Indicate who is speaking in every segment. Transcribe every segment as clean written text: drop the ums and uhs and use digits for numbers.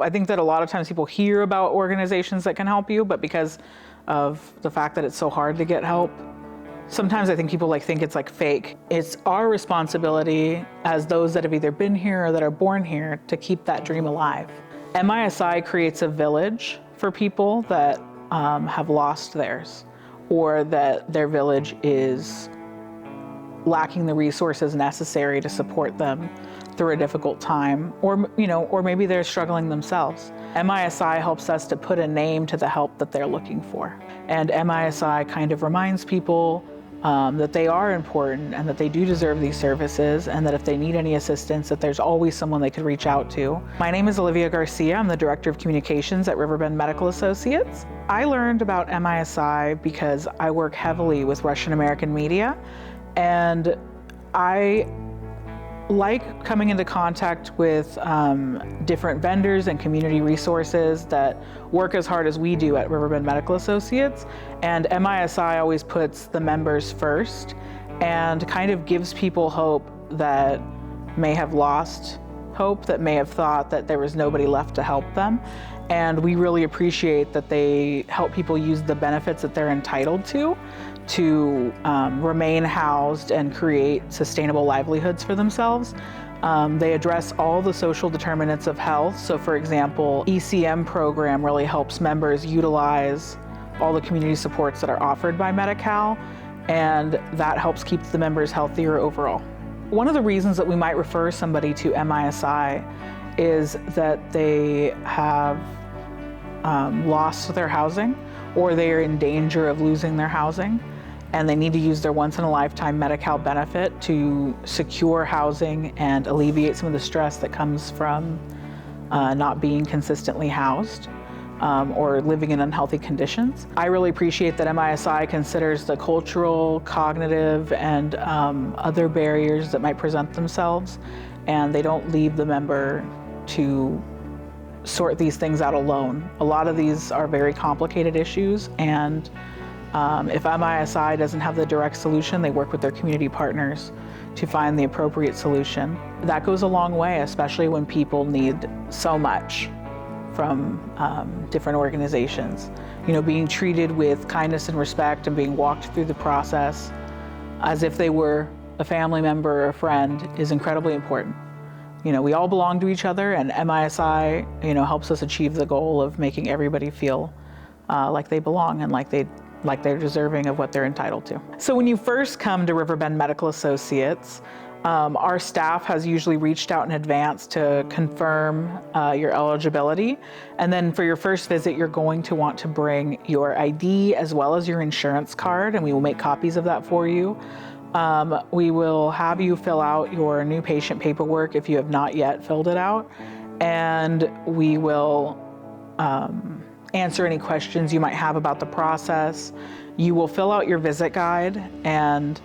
Speaker 1: I think that a lot of times people hear about organizations that can help you, but because of the fact that it's so hard to get help, sometimes I think people think it's fake. It's our responsibility as those that have either been here or that are born here to keep that dream alive. MISI creates a village for people that have lost theirs, or that their village is lacking the resources necessary to support them through a difficult time, or maybe they're struggling themselves. MISI helps us to put a name to the help that they're looking for. And MISI kind of reminds people that they are important and that they do deserve these services, and that if they need any assistance, that there's always someone they could reach out to. My name is Olivia Garcia. I'm the Director of Communications at Riverbend Medical Associates. I learned about MISI because I work heavily with Russian American media, and I like coming into contact with different vendors and community resources that work as hard as we do at Riverbend Medical Associates. And MISI always puts the members first and kind of gives people hope that may have lost hope, that may have thought that there was nobody left to help them. And we really appreciate that they help people use the benefits that they're entitled to remain housed and create sustainable livelihoods for themselves. They address all the social determinants of health. So for example, ECM program really helps members utilize all the community supports that are offered by Medi-Cal, and that helps keep the members healthier overall. One of the reasons that we might refer somebody to MISI is that they have lost their housing, or they are in danger of losing their housing, and they need to use their once-in-a-lifetime Medi-Cal benefit to secure housing and alleviate some of the stress that comes from not being consistently housed or living in unhealthy conditions. I really appreciate that MISI considers the cultural, cognitive, and other barriers that might present themselves, and they don't leave the member to sort these things out alone. A lot of these are very complicated issues, and if MISI doesn't have the direct solution, they work with their community partners to find the appropriate solution. That goes a long way, especially when people need so much from different organizations. Being treated with kindness and respect and being walked through the process as if they were a family member or a friend is incredibly important. We all belong to each other, and MISI, helps us achieve the goal of making everybody feel like they belong and like they're deserving of what they're entitled to. So when you first come to Riverbend Medical Associates, our staff has usually reached out in advance to confirm your eligibility. And then for your first visit, you're going to want to bring your ID as well as your insurance card, and we will make copies of that for you. We will have you fill out your new patient paperwork if you have not yet filled it out, and we will answer any questions you might have about the process. You will fill out your visit guide, and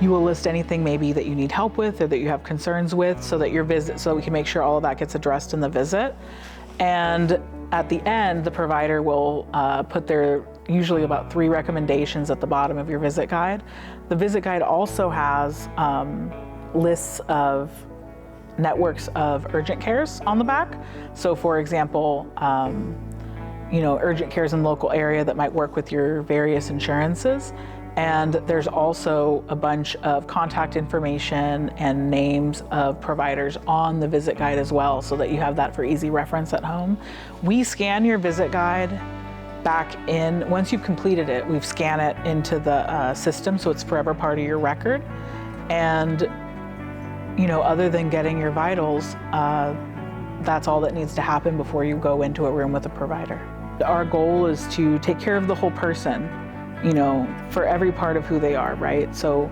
Speaker 1: you will list anything maybe that you need help with or that you have concerns with, so that we can make sure all of that gets addressed in the visit. And at the end, the provider will put their usually about 3 recommendations at the bottom of your visit guide. The visit guide also has lists of networks of urgent cares on the back. So for example, urgent cares in the local area that might work with your various insurances. And there's also a bunch of contact information and names of providers on the visit guide as well, so that you have that for easy reference at home. We scan your visit guide back in, once you've completed it, we scan it into the system, so it's forever part of your record. And other than getting your vitals, that's all that needs to happen before you go into a room with a provider. Our goal is to take care of the whole person, for every part of who they are, right? So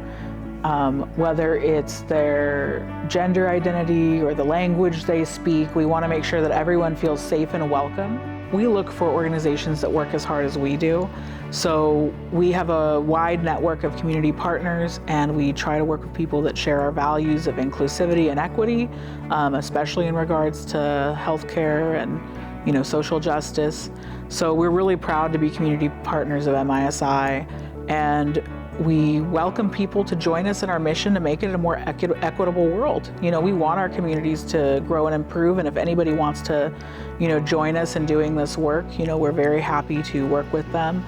Speaker 1: whether it's their gender identity or the language they speak, we want to make sure that everyone feels safe and welcome. We look for organizations that work as hard as we do. So we have a wide network of community partners, and we try to work with people that share our values of inclusivity and equity, especially in regards to healthcare and social justice. So we're really proud to be community partners of MISI, and We welcome people to join us in our mission to make it a more equitable world. You know, we want our communities to grow and improve, and if anybody wants to, you know, join us in doing this work, you know, we're very happy to work with them.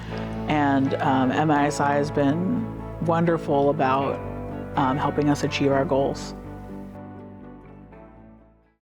Speaker 1: And MISI has been wonderful about helping us achieve our goals.